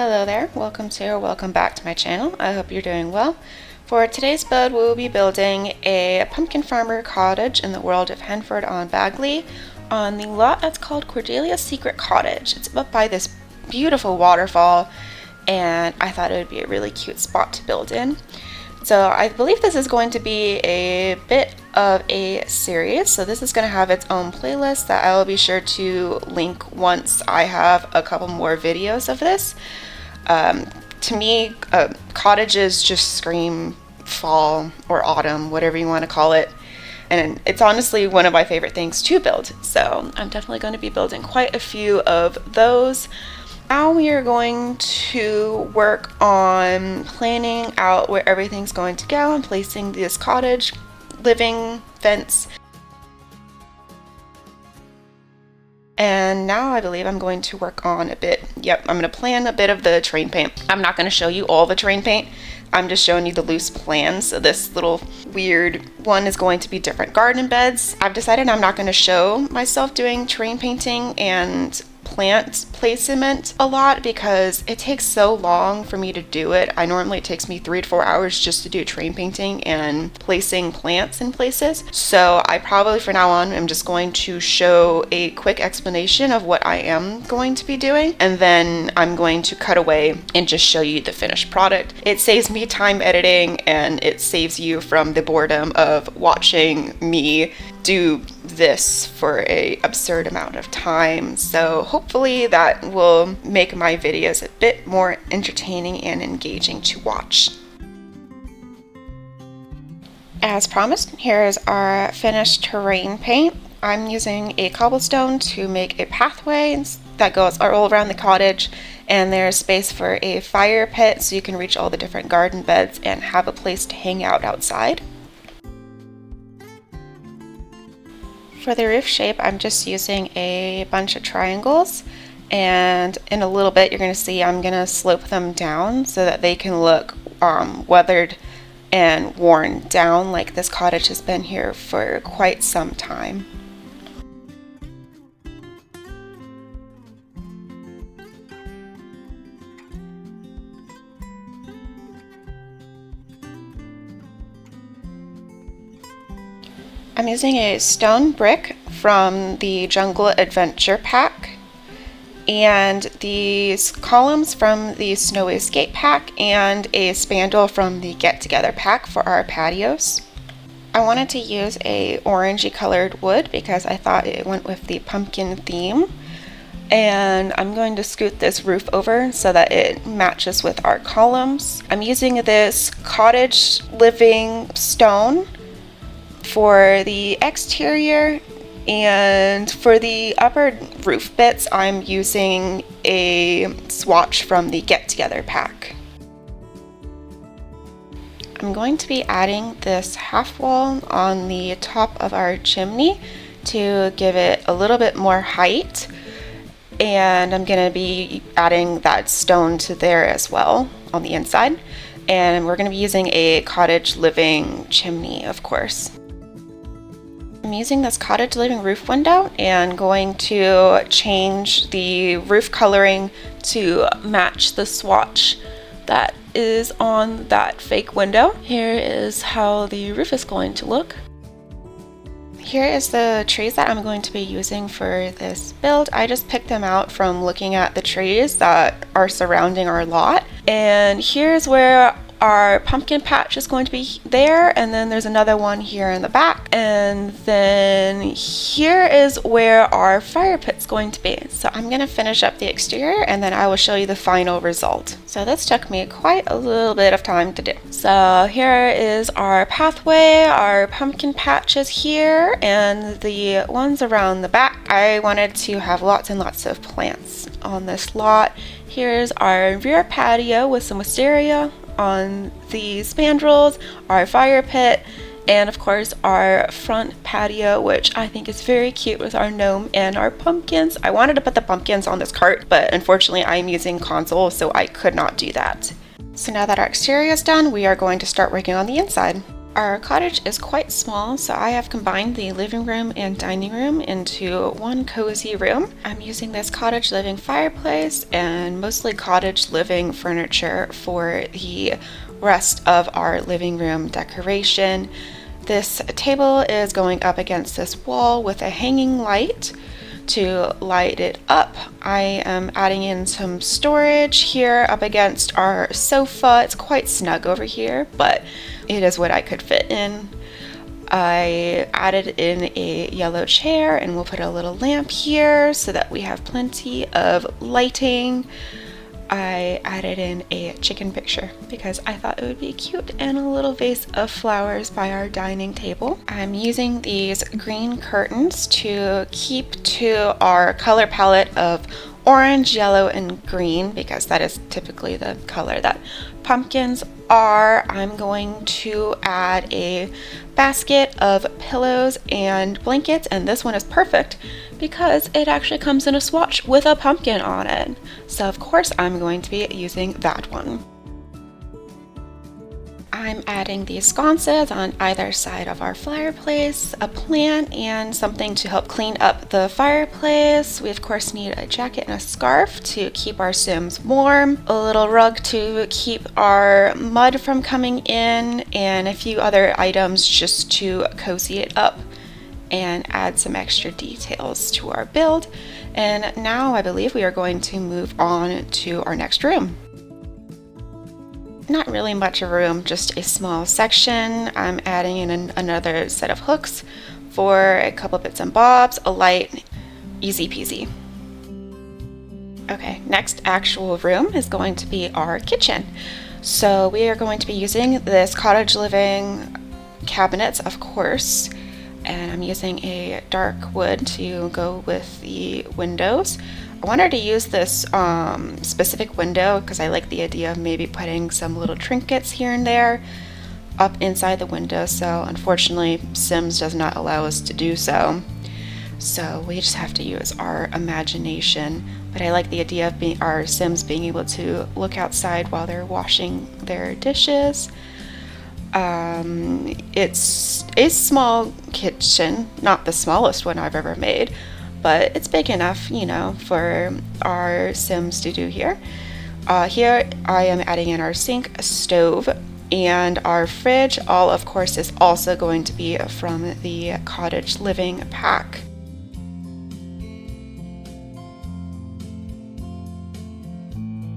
Hello there, welcome to or welcome back to my channel. I hope you're doing well. For today's build, we will be building a pumpkin farmer cottage in the world of Henford-on-Bagley on the lot that's called Cordelia's Secret Cottage. It's up by this beautiful waterfall, and I thought it would be a really cute spot to build in. So I believe this is going to be a bit of a series. So this is going to have its own playlist that I will be sure to link once I have a couple more videos of this. To me, cottages just scream fall or autumn, whatever you want to call it. And it's honestly one of my favorite things to build. So I'm definitely going to be building quite a few of those. Now we are going to work on planning out where everything's going to go and placing this cottage, living, fence. And now I believe I'm going to work on a bit. Yep, I'm going to plan a bit of the terrain paint. I'm not going to show you all the terrain paint. I'm just showing you the loose plans. So this little weird one is going to be different garden beds. I've decided I'm not going to show myself doing terrain painting and plant placement a lot because it takes so long for me to do it. Normally it takes me 3 to 4 hours just to do terrain painting and placing plants in places. So I probably for now on am just going to show a quick explanation of what I am going to be doing, and then I'm going to cut away and just show you the finished product. It saves me time editing, and it saves you from the boredom of watching me do this for an absurd amount of time. So hopefully that will make my videos a bit more entertaining and engaging to watch. As promised, here is our finished terrain paint. I'm using a cobblestone to make a pathway that goes all around the cottage, and there's space for a fire pit so you can reach all the different garden beds and have a place to hang out outside. For the roof shape, I'm just using a bunch of triangles, and in a little bit you're going to see I'm going to slope them down so that they can look weathered and worn down, like this cottage has been here for quite some time. I'm using a stone brick from the Jungle Adventure pack, and these columns from the Snowy Escape pack, and a spandrel from the Get Together pack for our patios. I wanted to use a orangey colored wood because I thought it went with the pumpkin theme, and I'm going to scoot this roof over so that it matches with our columns. I'm using this cottage living stone for the exterior, and for the upper roof bits I'm using a swatch from the Get Together pack. I'm going to be adding this half wall on the top of our chimney to give it a little bit more height, and I'm going to be adding that stone to there as well on the inside, and we're going to be using a cottage living chimney, of course. I'm using this cottage living roof window and going to change the roof coloring to match the swatch that is on that fake window. Here is how the roof is going to look. Here is the trees that I'm going to be using for this build. I just picked them out from looking at the trees that are surrounding our lot. And here's where our pumpkin patch is going to be there, and then there's another one here in the back, and then here is where our fire pit's going to be. So I'm going to finish up the exterior and then I will show you the final result. So this took me quite a little bit of time to do. So here is our pathway, our pumpkin patch is here, and the ones around the back. I wanted to have lots and lots of plants on this lot. Here's our rear patio with some wisteria on the spandrels, our fire pit, and of course our front patio, which I think is very cute with our gnome and our pumpkins. I wanted to put the pumpkins on this cart, but unfortunately I'm using console, so I could not do that. So now that our exterior is done, we are going to start working on the inside. Our cottage is quite small, so I have combined the living room and dining room into one cozy room. I'm using this cottage living fireplace and mostly cottage living furniture for the rest of our living room decoration. This table is going up against this wall with a hanging light to light it up. I am adding in some storage here up against our sofa. It's quite snug over here, but it is what I could fit in. I added in a yellow chair, and we'll put a little lamp here so that we have plenty of lighting. I added in a chicken picture because I thought it would be cute, and a little vase of flowers by our dining table. I'm using these green curtains to keep to our color palette of orange, yellow, and green because that is typically the color that pumpkins are. I'm going to add a basket of pillows and blankets, and this one is perfect because it actually comes in a swatch with a pumpkin on it. So of course I'm going to be using that one. I'm adding these sconces on either side of our fireplace, a plant, and something to help clean up the fireplace. We of course need a jacket and a scarf to keep our Sims warm, a little rug to keep our mud from coming in, and a few other items just to cozy it up and add some extra details to our build. And now I believe we are going to move on to our next room. Not really much of a room, just a small section. I'm adding in another set of hooks for a couple bits and bobs, a light, easy peasy. Okay, next actual room is going to be our kitchen. So we are going to be using this cottage living cabinets, of course, and I'm using a dark wood to go with the windows. I wanted to use this specific window because I like the idea of maybe putting some little trinkets here and there up inside the window. So unfortunately, Sims does not allow us to do so. So we just have to use our imagination. But I like the idea of our Sims being able to look outside while they're washing their dishes. It's a small kitchen, not the smallest one I've ever made, but it's big enough, you know, for our Sims to do here. Here I am adding in our sink, stove, and our fridge. All, of course, is also going to be from the cottage living pack.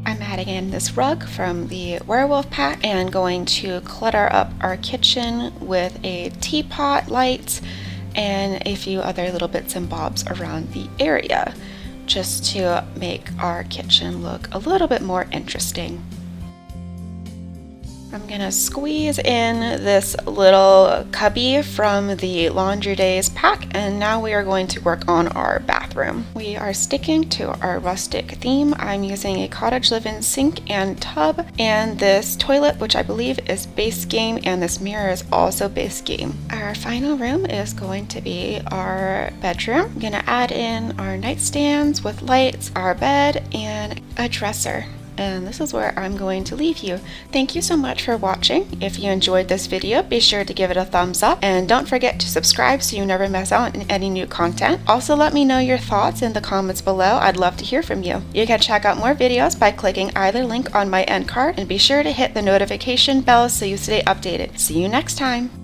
I'm adding in this rug from the werewolf pack and going to clutter up our kitchen with a teapot light and a few other little bits and bobs around the area just to make our kitchen look a little bit more interesting. I'm gonna squeeze in this little cubby from the Laundry Days pack, and now we are going to work on our bathroom. We are sticking to our rustic theme. I'm using a cottage living sink and tub, and this toilet, which I believe is base game, and this mirror is also base game. Our final room is going to be our bedroom. I'm gonna add in our nightstands with lights, our bed, and a dresser. And this is where I'm going to leave you. Thank you so much for watching. If you enjoyed this video, be sure to give it a thumbs up, and don't forget to subscribe so you never miss out on any new content. Also, let me know your thoughts in the comments below. I'd love to hear from you. You can check out more videos by clicking either link on my end card, and be sure to hit the notification bell so you stay updated. See you next time.